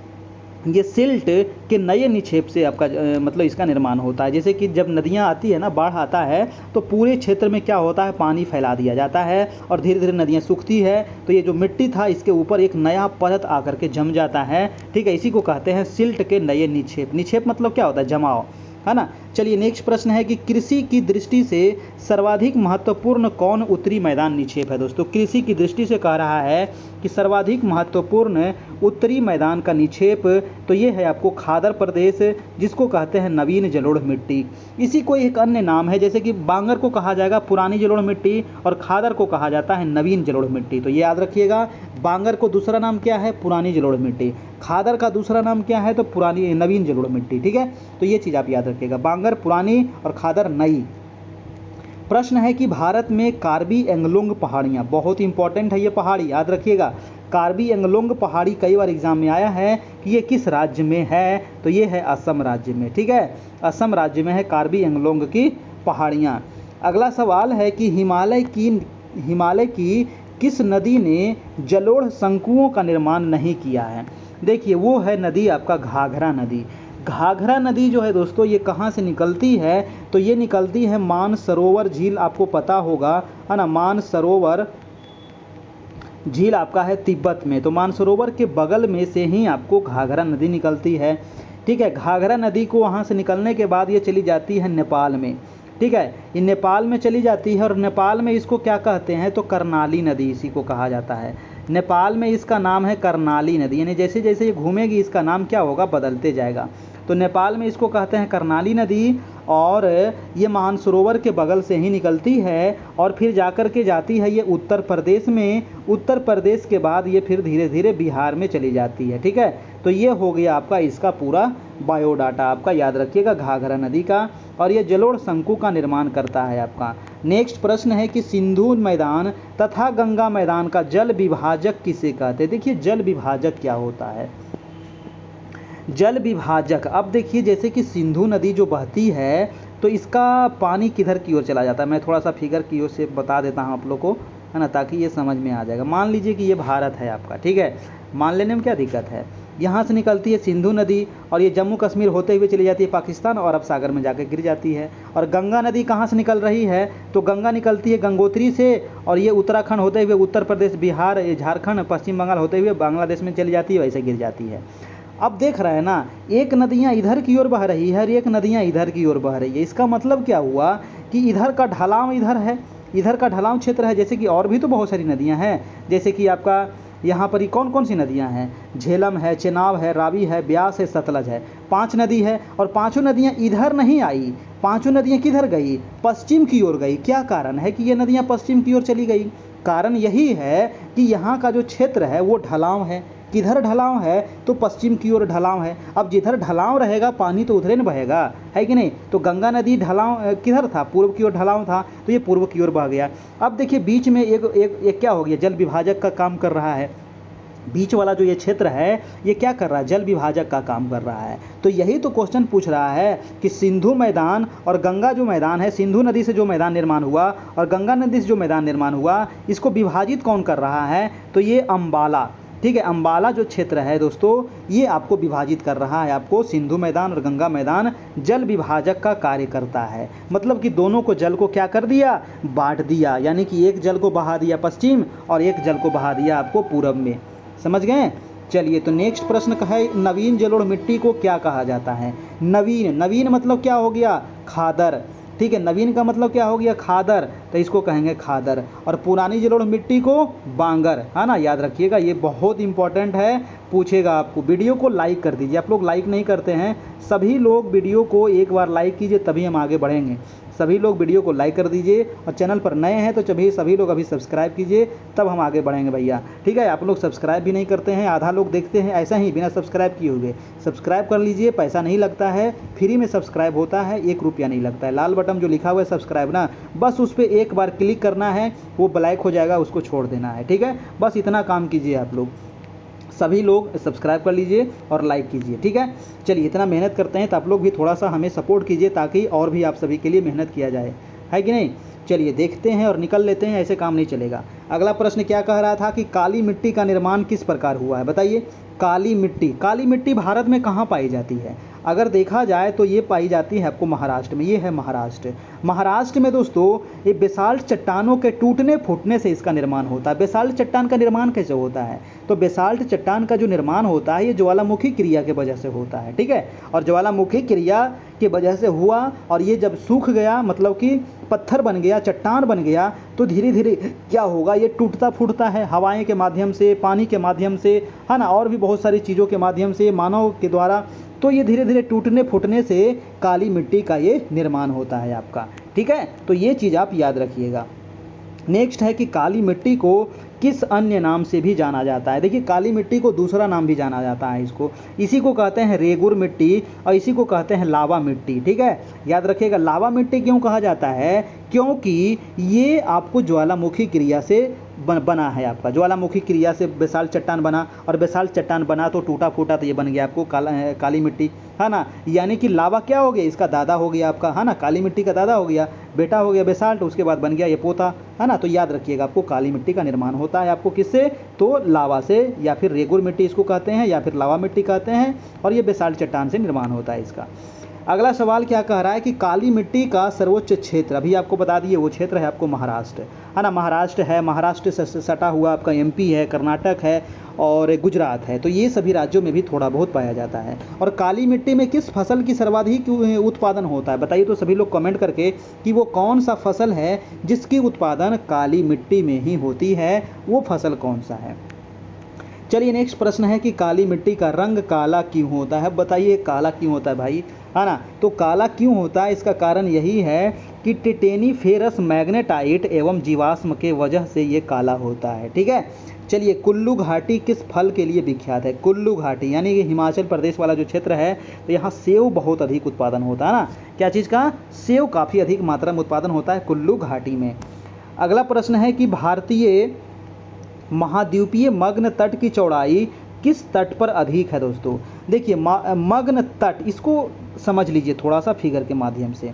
ये सिल्ट के नए निक्षेप से आपका मतलब इसका निर्माण होता है। जैसे कि जब नदियाँ आती है ना, बाढ़ आता है तो पूरे क्षेत्र में क्या होता है? पानी फैला दिया जाता है और धीरे धीरे नदियाँ सूखती है, तो ये जो मिट्टी था इसके ऊपर एक नया परत आकर के जम जाता है, ठीक है। इसी को कहते हैं सिल्ट के नए निक्षेप। निक्षेप मतलब क्या होता है? जमाव, है ना। चलिए, नेक्स्ट प्रश्न है कि कृषि की दृष्टि से सर्वाधिक महत्वपूर्ण कौन उत्तरी मैदान निक्षेप है दोस्तों? कृषि की दृष्टि से कह रहा है कि सर्वाधिक महत्वपूर्ण उत्तरी मैदान का निक्षेप, तो ये है आपको खादर प्रदेश, जिसको कहते हैं नवीन जलोढ़ मिट्टी। इसी को एक अन्य नाम है, जैसे कि बांगर को कहा जाएगा पुरानी जलोढ़ मिट्टी और खादर को कहा जाता है नवीन जलोढ़ मिट्टी। तो ये याद रखिएगा, बांगर को दूसरा नाम क्या है, पुरानी जलोढ़ मिट्टी, खादर का दूसरा नाम क्या है, तो पुरानी नवीन जलोढ़ मिट्टी। ठीक है, तो ये चीज़ आप याद रखिएगा, बांगर पुरानी और खादर नई। प्रश्न है कि भारत में कार्बी एंगलोंग पहाड़ियाँ, बहुत इंपॉर्टेंट है ये पहाड़ी, याद रखिएगा। कार्बी एंगलोंग पहाड़ी कई बार एग्जाम में आया है कि ये किस राज्य में है, तो ये है असम राज्य में। ठीक है, असम राज्य में है कार्बी एंगलोंग की पहाड़ियाँ। अगला सवाल है कि हिमालय की किस नदी ने जलोढ़ शंकुओं का निर्माण नहीं किया है। देखिए वो है नदी आपका घाघरा नदी। घाघरा नदी जो है दोस्तों, ये कहाँ से निकलती है, तो ये निकलती है मानसरोवर झील, आपको पता होगा है ना, मानसरोवर झील आपका है तिब्बत में, तो मानसरोवर के बगल में से ही आपको घाघरा नदी निकलती है। ठीक है, घाघरा नदी को वहाँ से निकलने के बाद ये चली जाती है नेपाल में। ठीक है, ये नेपाल में चली जाती है और नेपाल में इसको क्या कहते हैं, तो कर्णाली नदी इसी को कहा जाता है। नेपाल में इसका नाम है कर्णाली नदी, यानी जैसे जैसे ये घूमेगी इसका नाम क्या होगा, बदलते जाएगा। तो नेपाल में इसको कहते हैं कर्णाली नदी, और ये मानसरोवर के बगल से ही निकलती है और फिर जाकर के जाती है ये उत्तर प्रदेश में। उत्तर प्रदेश के बाद ये फिर धीरे धीरे बिहार में चली जाती है। ठीक है, तो ये हो गया आपका इसका पूरा बायोडाटा, आपका याद रखिएगा घाघरा नदी का, और ये जलोढ़ शंकु का निर्माण करता है आपका। नेक्स्ट प्रश्न है कि सिंधु मैदान तथा गंगा मैदान का जल विभाजक किसे कहते हैं। देखिए जल विभाजक क्या होता है, जल विभाजक, अब देखिए जैसे कि सिंधु नदी जो बहती है तो इसका पानी किधर की ओर चला जाता है, मैं थोड़ा सा फिगर की ओर से बता देता हूँ आप लोग को, है ना, ताकि ये समझ में आ जाएगा। मान लीजिए कि ये भारत है आपका, ठीक है, मान लेने में क्या दिक्कत है। यहाँ से निकलती है सिंधु नदी और ये जम्मू कश्मीर होते हुए चली जाती है पाकिस्तान और अरब सागर में जाकर गिर जाती है। और गंगा नदी कहाँ से निकल रही है, तो गंगा निकलती है गंगोत्री से और ये उत्तराखंड होते हुए उत्तर प्रदेश, बिहार, झारखंड, पश्चिम बंगाल होते हुए बांग्लादेश में चली जाती है, वैसे गिर जाती है। अब देख रहे हैं ना, एक नदियाँ इधर की ओर बह रही है और एक नदियाँ इधर की ओर बह रही है। इसका मतलब क्या हुआ कि इधर का ढलाव इधर है, इधर का ढलाव क्षेत्र है। जैसे कि और भी तो बहुत सारी नदियाँ हैं, जैसे कि आपका यहाँ पर ही कौन कौन सी नदियाँ हैं, झेलम है, चेनाब है, रावी है, ब्यास है, सतलज है, 5 नदी है। और पांचों नदियाँ इधर नहीं आई, पांचों नदियाँ किधर गई, पश्चिम की ओर गई। क्या कारण है कि ये नदियाँ पश्चिम की ओर चली गई, कारण यही है कि यहाँ का जो क्षेत्र है वो ढलाव है। किधर ढलाव है, तो पश्चिम की ओर ढलाव है। अब जिधर ढलाव रहेगा पानी तो उधर न बहेगा, है कि नहीं। तो गंगा नदी ढलाव किधर था, पूर्व की ओर ढलाव था, तो ये पूर्व की ओर बह गया। अब देखिए बीच में एक क्या हो गया, जल विभाजक का काम कर रहा है। बीच वाला जो ये क्षेत्र है ये क्या कर रहा है, जल विभाजक का काम कर रहा है। तो यही तो क्वेश्चन पूछ रहा है कि सिंधु मैदान और गंगा जो मैदान है, सिंधु नदी से जो मैदान निर्माण हुआ और गंगा नदी से जो मैदान निर्माण हुआ, इसको विभाजित कौन कर रहा है, तो ये अम्बाला, ठीक है, अम्बाला जो क्षेत्र है दोस्तों, ये आपको विभाजित कर रहा है। आपको सिंधु मैदान और गंगा मैदान जल विभाजक का कार्य करता है। मतलब कि दोनों को जल को क्या कर दिया, बांट दिया, यानी कि एक जल को बहा दिया पश्चिम और एक जल को बहा दिया आपको पूरब में। समझ गए। चलिए तो नेक्स्ट प्रश्न का है, नवीन जलोढ़ मिट्टी को क्या कहा जाता है। नवीन, नवीन मतलब क्या हो गया, खादर, ठीक है, नवीन का मतलब क्या हो गया, खादर, तो इसको कहेंगे खादर। और पुरानी जलोढ़ मिट्टी को बांगर, है ना, याद रखिएगा, ये बहुत इंपॉर्टेंट है, पूछेगा आपको। वीडियो को लाइक कर दीजिए, आप लोग लाइक नहीं करते हैं, सभी लोग वीडियो को एक बार लाइक कीजिए तभी हम आगे बढ़ेंगे। सभी लोग वीडियो को लाइक कर दीजिए और चैनल पर नए हैं तो सभी लोग अभी सब्सक्राइब कीजिए, तब हम आगे बढ़ेंगे भैया, ठीक है। आप लोग सब्सक्राइब भी नहीं करते हैं, आधा लोग देखते हैं ऐसा ही बिना सब्सक्राइब किए हुए। सब्सक्राइब कर लीजिए, पैसा नहीं लगता है, फ्री में सब्सक्राइब होता है, 1 रुपया नहीं लगता है। लाल बटन जो लिखा हुआ है सब्सक्राइब ना, बस उस पर एक बार क्लिक करना है, वो ब्लैक हो जाएगा, उसको छोड़ देना है, ठीक है। बस इतना काम कीजिए आप लोग, सभी लोग सब्सक्राइब कर लीजिए और लाइक कीजिए, ठीक है। चलिए इतना मेहनत करते हैं तो आप लोग भी थोड़ा सा हमें सपोर्ट कीजिए ताकि और भी आप सभी के लिए मेहनत किया जाए, है कि नहीं। चलिए देखते हैं और निकल लेते हैं, ऐसे काम नहीं चलेगा। अगला प्रश्न क्या कह रहा था कि काली मिट्टी का निर्माण किस प्रकार हुआ है, बताइए। काली मिट्टी भारत में कहाँ पाई जाती है। अगर देखा जाए तो ये पाई जाती है आपको महाराष्ट्र में, ये है महाराष्ट्र। महाराष्ट्र में दोस्तों ये बेसाल्ट चट्टानों के टूटने फूटने से इसका निर्माण होता है। बेसाल्ट चट्टान का निर्माण कैसे होता है, तो बेसाल्ट चट्टान का जो निर्माण होता है ये ज्वालामुखी क्रिया के वजह से होता है, ठीक है। और ज्वालामुखी क्रिया की वजह से हुआ और ये जब सूख गया, मतलब कि पत्थर बन गया, चट्टान बन गया, तो धीरे धीरे क्या होगा, ये टूटता फूटता है हवाएं के माध्यम से, पानी के माध्यम से, है ना, और भी बहुत सारी चीज़ों के माध्यम से, मानव के द्वारा। तो ये धीरे धीरे टूटने फूटने से काली मिट्टी का ये निर्माण होता है आपका। ठीक है, तो ये चीज़ आप याद रखिएगा। नेक्स्ट है कि काली मिट्टी को किस अन्य नाम से भी जाना जाता है। देखिए, काली मिट्टी को दूसरा नाम भी जाना जाता है इसको, इसी को कहते हैं रेगुर मिट्टी और इसी को कहते हैं लावा मिट्टी। ठीक है, याद रखिएगा। लावा मिट्टी क्यों कहा जाता है, क्योंकि ये आपको ज्वालामुखी क्रिया से बना है आपका, ज्वालामुखी क्रिया से बेसाल चट्टान बना, और बेसाल चट्टान बना तो टूटा फूटा, तो ये बन गया आपको काली मिट्टी, है ना। यानी कि लावा क्या हो गया, इसका दादा हो गया आपका, है ना, काली मिट्टी का दादा हो गया, बेटा हो गया बेसाल्ट, उसके बाद बन गया ये पोता, है ना। तो याद रखिएगा, आपको काली मिट्टी का निर्माण होता है आपको किससे, तो लावा से, या फिर रेगुर मिट्टी इसको कहते हैं, या फिर लावा मिट्टी कहते हैं, और ये बेसाल्ट चट्टान से निर्माण होता है इसका। अगला सवाल क्या कह रहा है कि काली मिट्टी का सर्वोच्च क्षेत्र, अभी आपको बता दिए, वो क्षेत्र है आपको महाराष्ट्र, है ना। महाराष्ट्र है, महाराष्ट्र से सटा हुआ आपका एमपी है, कर्नाटक है और गुजरात है। तो ये सभी राज्यों में भी थोड़ा बहुत पाया जाता है। और काली मिट्टी में किस फसल की सर्वाधिक उत्पादन होता है, बताइए तो सभी लोग कमेंट करके कि वो कौन सा फसल है जिसकी उत्पादन काली मिट्टी में ही होती है, वो फसल कौन सा है। चलिए, नेक्स्ट प्रश्न है कि काली मिट्टी का रंग काला क्यों होता है। बताइए काला क्यों होता है भाई, है ना। तो काला क्यों होता है, इसका कारण यही है कि टिटेनीफेरस मैग्नेटाइट एवं जीवाश्म के वजह से ये काला होता है। ठीक है, चलिए, कुल्लू घाटी किस फल के लिए विख्यात है। कुल्लू घाटी यानी कि हिमाचल प्रदेश वाला जो क्षेत्र है, तो यहाँ सेव बहुत अधिक उत्पादन होता है ना। क्या चीज़ का, सेव काफ़ी अधिक मात्रा में उत्पादन होता है कुल्लू घाटी में। अगला प्रश्न है कि भारतीय महाद्वीपीय मग्न तट की चौड़ाई किस तट पर अधिक है। दोस्तों देखिए, मग्न तट, इसको समझ लीजिए थोड़ा सा फिगर के माध्यम से।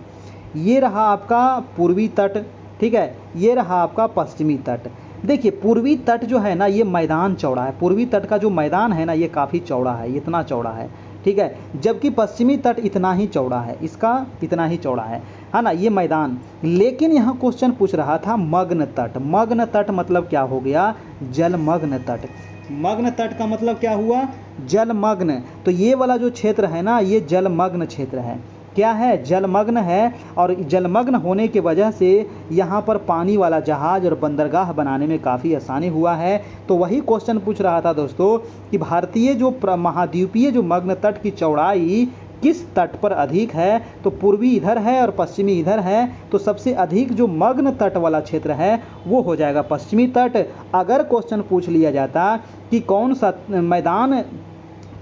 ये रहा आपका पूर्वी तट, ठीक है, ये रहा आपका पश्चिमी तट। देखिए, पूर्वी तट जो है ना, ये मैदान चौड़ा है, पूर्वी तट का जो मैदान है ना, ये काफ़ी चौड़ा है, इतना चौड़ा है, ठीक है। जबकि पश्चिमी तट इतना ही चौड़ा है, इसका इतना ही चौड़ा है ना, ये मैदान। लेकिन यहाँ क्वेश्चन पूछ रहा था मग्न तट। मग्न तट मतलब क्या हो गया, जलमग्न तट। मग्न तट का मतलब क्या हुआ, जलमग्न। तो ये वाला जो क्षेत्र है ना, ये जलमग्न क्षेत्र है। क्या है, जलमग्न है। और जलमग्न होने की वजह से यहाँ पर पानी वाला जहाज और बंदरगाह बनाने में काफ़ी आसानी हुआ है। तो वही क्वेश्चन पूछ रहा था दोस्तों कि भारतीय जो महाद्वीपीय जो मग्न तट की चौड़ाई किस तट पर अधिक है। तो पूर्वी इधर है और पश्चिमी इधर है, तो सबसे अधिक जो मग्न तट वाला क्षेत्र है वो हो जाएगा पश्चिमी तट। अगर क्वेश्चन पूछ लिया जाता कि कौन सा मैदान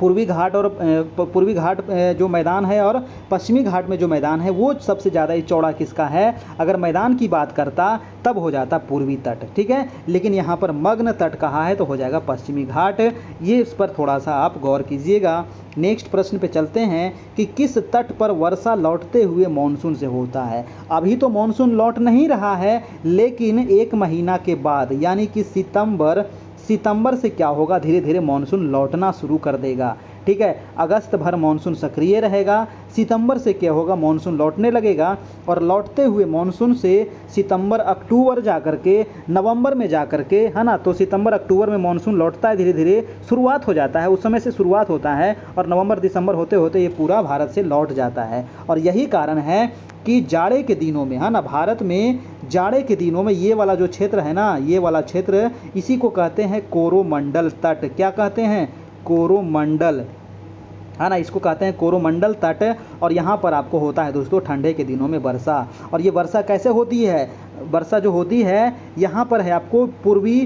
पूर्वी घाट जो मैदान है और पश्चिमी घाट में जो मैदान है वो सबसे ज़्यादा चौड़ा किसका है, अगर मैदान की बात करता तब हो जाता पूर्वी तट, ठीक है। लेकिन यहाँ पर मग्न तट कहा है तो हो जाएगा पश्चिमी घाट। ये इस पर थोड़ा सा आप गौर कीजिएगा। नेक्स्ट प्रश्न पे चलते हैं कि किस तट पर वर्षा लौटते हुए मानसून से होता है। अभी तो मानसून लौट नहीं रहा है, लेकिन एक महीना के बाद यानी कि सितंबर से क्या होगा, धीरे धीरे मानसून लौटना शुरू कर देगा, ठीक है। अगस्त भर मानसून सक्रिय रहेगा, सितंबर से क्या होगा, मानसून लौटने लगेगा। और लौटते हुए मानसून से सितंबर अक्टूबर जा कर के नवंबर में जा कर के, है ना, तो सितंबर अक्टूबर में मानसून लौटता है, धीरे धीरे शुरुआत हो जाता है, उस समय से शुरुआत होता है और नवंबर दिसंबर होते होते ये पूरा भारत से लौट जाता है। और यही कारण है कि जाड़े के दिनों में, है ना, भारत में जाड़े के दिनों में ये वाला जो क्षेत्र है ना, ये वाला क्षेत्र, इसी को कहते हैं कोरोमंडल तट। क्या कहते हैं, कोरोमंडल, है ना, इसको कहते हैं कोरोमंडल तट। और यहाँ पर आपको होता है दोस्तों ठंडे के दिनों में वर्षा। और ये वर्षा कैसे होती है, वर्षा जो होती है यहाँ पर है आपको पूर्वी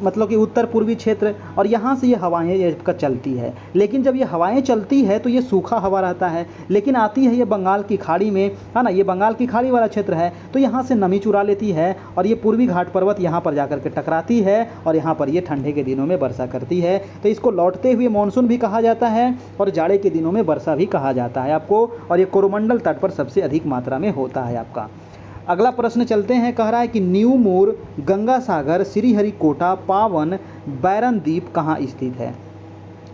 मतलब कि उत्तर पूर्वी क्षेत्र, और यहाँ से ये हवाएं का चलती है। लेकिन जब ये हवाएं चलती है तो ये सूखा हवा रहता है, लेकिन आती है ये बंगाल की खाड़ी में, है ना, ये बंगाल की खाड़ी वाला क्षेत्र है, तो यहाँ से नमी चुरा लेती है और ये पूर्वी घाट पर्वत यहाँ पर जाकर के टकराती है और यहाँ पर ये ठंडे के दिनों में वर्षा करती है। तो इसको लौटते हुए मानसून भी कहा जाता है और जाड़े के दिनों में वर्षा भी कहा जाता है आपको। और ये कोरोमंडल तट पर सबसे अधिक मात्रा में होता है आपका। अगला प्रश्न चलते हैं, कह रहा है कि न्यू मोर, गंगा सागर, श्रीहरिकोटा, पावन, बैरन द्वीप कहाँ स्थित है।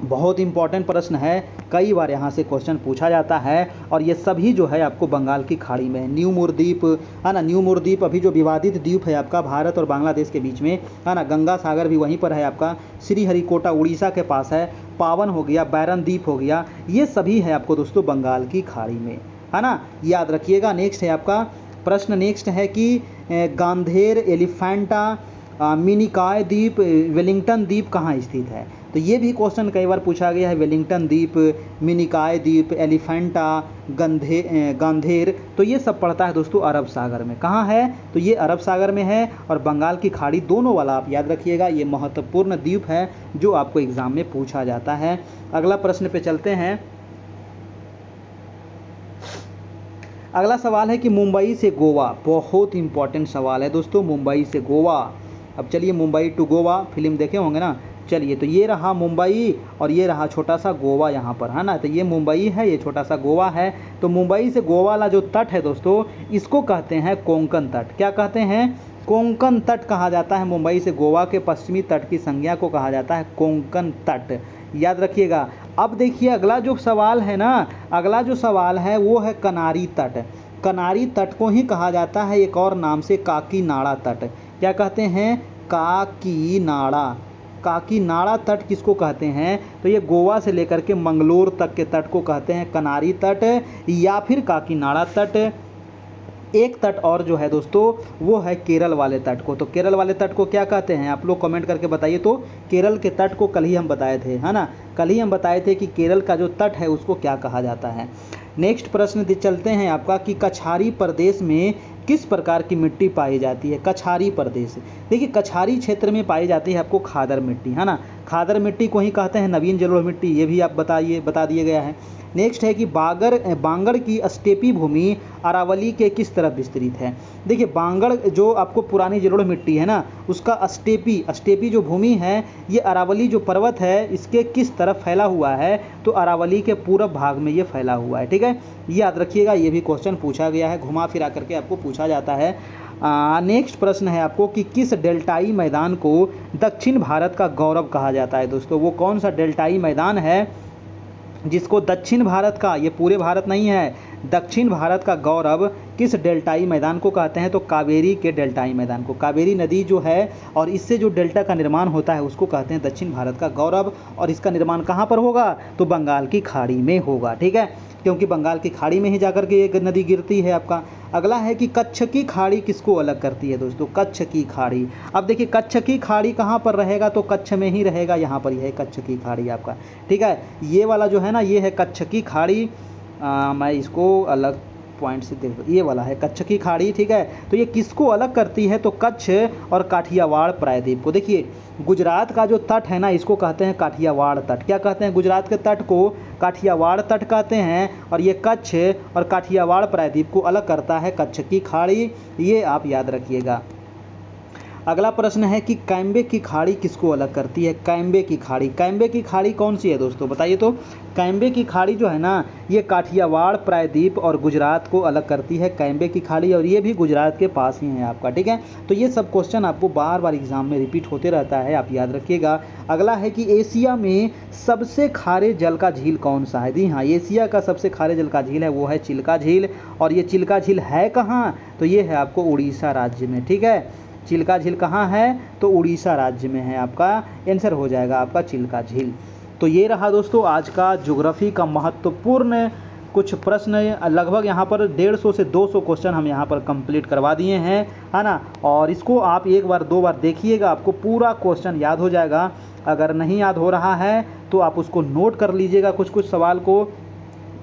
बहुत इंपॉर्टेंट प्रश्न है, कई बार यहाँ से क्वेश्चन पूछा जाता है और ये सभी जो है आपको बंगाल की खाड़ी में है। न्यू मोर द्वीप, है ना, न्यू मोर द्वीप अभी जो विवादित द्वीप है आपका भारत और बांग्लादेश के बीच में, है ना, गंगा सागर भी वहीं पर है आपका, श्रीहरिकोटा उड़ीसा के पास है, पावन हो गया, बैरन द्वीप हो गया, ये सभी है आपको दोस्तों बंगाल की खाड़ी में, है ना, याद रखिएगा। नेक्स्ट है आपका प्रश्न नेक्स्ट है कि गांधेर, एलिफेंटा, मिनिकॉय द्वीप, वेलिंगटन द्वीप कहाँ स्थित है। तो ये भी क्वेश्चन कई बार पूछा गया है। वेलिंगटन द्वीप, मिनिकॉय द्वीप, एलिफेंटा, गांधेर, तो ये सब पड़ता है दोस्तों अरब सागर में। कहाँ है, तो ये अरब सागर में है और बंगाल की खाड़ी दोनों वाला आप याद रखिएगा। ये महत्वपूर्ण द्वीप है जो आपको एग्जाम में पूछा जाता है। अगला प्रश्न पे चलते हैं। अगला सवाल है कि मुंबई से गोवा, बहुत इंपॉर्टेंट सवाल है दोस्तों, मुंबई से गोवा। अब चलिए, मुंबई टू गोवा फिल्म देखे होंगे ना। चलिए, तो ये रहा मुंबई और ये रहा छोटा सा गोवा यहाँ पर, है ना। तो ये मुंबई है, ये छोटा सा गोवा है। तो मुंबई से गोवा वाला जो तट है दोस्तों, इसको कहते हैं कोंकण तट। क्या कहते हैं, कोंकण तट कहा जाता है। मुंबई से गोवा के पश्चिमी तट की संज्ञा को कहा जाता है कोंकण तट, याद रखिएगा। अब देखिए अगला जो सवाल है ना, अगला जो सवाल है वो है कनारी तट। कनारी तट को ही कहा जाता है एक और नाम से काकीनाड़ा तट। क्या कहते हैं, काकीनाड़ा। काकीनाड़ा तट किसको कहते हैं, तो ये गोवा से लेकर के मंगलोर तक के तट को कहते हैं कनारी तट या फिर काकीनाड़ा तट। एक तट और जो है दोस्तों वो है केरल वाले तट को। तो केरल वाले तट को क्या कहते हैं, आप लोग कमेंट करके बताइए। तो केरल के तट को कल ही हम बताए थे, है ना, कल ही हम बताए थे कि केरल का जो तट है उसको क्या कहा जाता है। नेक्स्ट प्रश्न चलते हैं आपका कि कछारी प्रदेश में किस प्रकार की मिट्टी पाई जाती है। कछारी प्रदेश, देखिए कछारी क्षेत्र में पाई जाती है आपको खादर मिट्टी, है ना। खादर मिट्टी को ही कहते हैं नवीन जलोढ़ मिट्टी, ये भी आप बता दिया गया है। नेक्स्ट है कि बांगड़ की स्टेपी भूमि अरावली के किस तरफ विस्तृत है। देखिए बांगड़ जो आपको पुरानी जलोढ़ मिट्टी है ना, उसका स्टेपी जो भूमि है ये अरावली जो पर्वत है इसके किस तरफ फैला हुआ है, तो अरावली के पूर्व भाग में ये फैला हुआ है। ठीक है, याद रखिएगा, ये भी क्वेश्चन पूछा गया है, घुमा फिरा करके आपको पूछा जाता है। नेक्स्ट प्रश्न है आपको कि किस डेल्टाई मैदान को दक्षिण भारत का गौरव कहा जाता है। दोस्तों वो कौन सा डेल्टाई मैदान है जिसको दक्षिण भारत का, ये पूरे भारत नहीं है, दक्षिण भारत का गौरव किस डेल्टाई मैदान को कहते हैं, तो कावेरी के डेल्टाई मैदान को। कावेरी नदी जो है और इससे जो डेल्टा का निर्माण होता है उसको कहते हैं दक्षिण भारत का गौरव। और इसका निर्माण कहाँ पर होगा, तो बंगाल की खाड़ी में होगा। ठीक है, क्योंकि बंगाल की खाड़ी में ही जाकर के एक नदी गिरती है आपका। अगला है कि कच्छ की खाड़ी किसको अलग करती है दोस्तों, कच्छ की खाड़ी। अब देखिए कच्छ की खाड़ी कहाँ पर रहेगा, तो कच्छ में ही रहेगा, यहाँ पर यह है कच्छ की खाड़ी आपका। ठीक है, ये वाला जो है ना ये है कच्छ की खाड़ी। मैं इसको अलग पॉइंट से देख, ये वाला है कच्छ की खाड़ी। ठीक है, तो ये किसको अलग करती है, तो कच्छ और काठियावाड़ प्रायद्वीप को। देखिए गुजरात का जो तट है ना इसको कहते हैं काठियावाड़ तट। क्या कहते हैं, गुजरात के तट को काठियावाड़ तट कहते हैं और ये कच्छ और काठियावाड़ प्रायद्वीप को अलग करता है कच्छ की खाड़ी, ये आप याद रखिएगा। अगला प्रश्न है कि कैम्बे की खाड़ी किसको अलग करती है। कैम्बे की खाड़ी, कैम्बे की खाड़ी कौन सी है दोस्तों बताइए। तो कैम्बे की खाड़ी जो है ना ये काठियावाड़ प्रायद्वीप और गुजरात को अलग करती है, कैम्बे की खाड़ी, और ये भी गुजरात के पास ही है आपका। ठीक है, तो ये सब क्वेश्चन आपको बार बार एग्जाम में रिपीट होते रहता है, आप याद रखिएगा। अगला है कि एशिया में सबसे खारे जल का झील कौन सा है। जी हाँ, एशिया का सबसे खारे जल का झील है वो है चिल्का झील। और ये चिल्का झील है कहाँ, तो ये है आपको उड़ीसा राज्य में। ठीक है, चिल्का झील कहाँ है, तो उड़ीसा राज्य में है, आपका आंसर हो जाएगा आपका चिल्का झील। तो ये रहा दोस्तों आज का ज्योग्राफी का महत्वपूर्ण कुछ प्रश्न, लगभग यहाँ पर 150 से 200 क्वेश्चन हम यहाँ पर कंप्लीट करवा दिए हैं, है ना। और इसको आप एक बार दो बार देखिएगा, आपको पूरा क्वेश्चन याद हो जाएगा। अगर नहीं याद हो रहा है तो आप उसको नोट कर लीजिएगा कुछ कुछ सवाल को,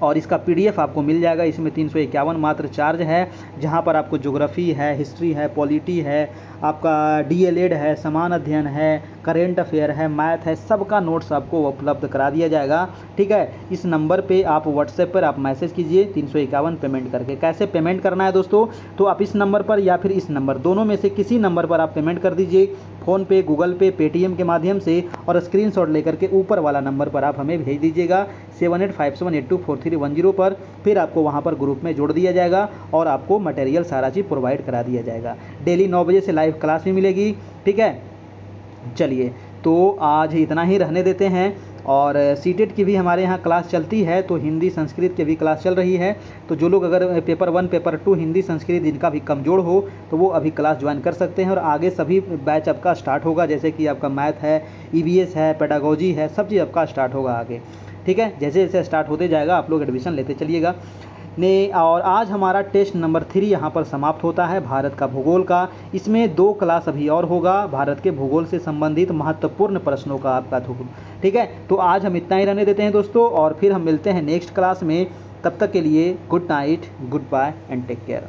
और इसका पीडीएफ आपको मिल जाएगा। इसमें 351 मात्र चार्ज है, जहां पर आपको ज्योग्राफी है, हिस्ट्री है, पॉलिटी है, आपका डीएलएड है, समान अध्ययन है, करेंट अफेयर है, मैथ है, सबका नोट्स आपको उपलब्ध करा दिया जाएगा। ठीक है, इस नंबर पे आप व्हाट्सएप पर आप मैसेज कीजिए 351 पेमेंट करके। कैसे पेमेंट करना है दोस्तों, तो आप इस नंबर पर या फिर इस नंबर, दोनों में से किसी नंबर पर आप पेमेंट कर दीजिए, फ़ोन पे, गूगल पे, पेटीएम के माध्यम से, और स्क्रीनशॉट लेकर के ऊपर वाला नंबर पर आप हमें भेज दीजिएगा 7857824310 पर। फिर आपको वहां पर ग्रुप में जोड़ दिया जाएगा और आपको मटेरियल सारा चीज़ प्रोवाइड करा दिया जाएगा। डेली 9 बजे से लाइव क्लास भी मिलेगी। ठीक है, चलिए तो आज इतना ही रहने देते हैं। और सीटेट की भी हमारे यहाँ क्लास चलती है, तो हिंदी संस्कृत की भी क्लास चल रही है। तो जो लोग अगर पेपर 1 पेपर 2 हिंदी संस्कृत जिनका भी कमज़ोर हो तो वो अभी क्लास ज्वाइन कर सकते हैं। और आगे सभी बैच आपका स्टार्ट होगा, जैसे कि आपका मैथ है, ईवीएस है, पेडागोजी है, सब चीज़ आपका स्टार्ट होगा आगे। ठीक है, जैसे जैसे स्टार्ट होते जाएगा आप लोग एडमिशन लेते चलिएगा। ने। और आज हमारा टेस्ट नंबर 3 यहाँ पर समाप्त होता है, भारत का भूगोल का। इसमें 2 क्लास अभी और होगा, भारत के भूगोल से संबंधित महत्वपूर्ण प्रश्नों का आपका ठीक है। तो आज हम इतना ही रहने देते हैं दोस्तों, और फिर हम मिलते हैं नेक्स्ट क्लास में। तब तक के लिए good night, good bye and take care.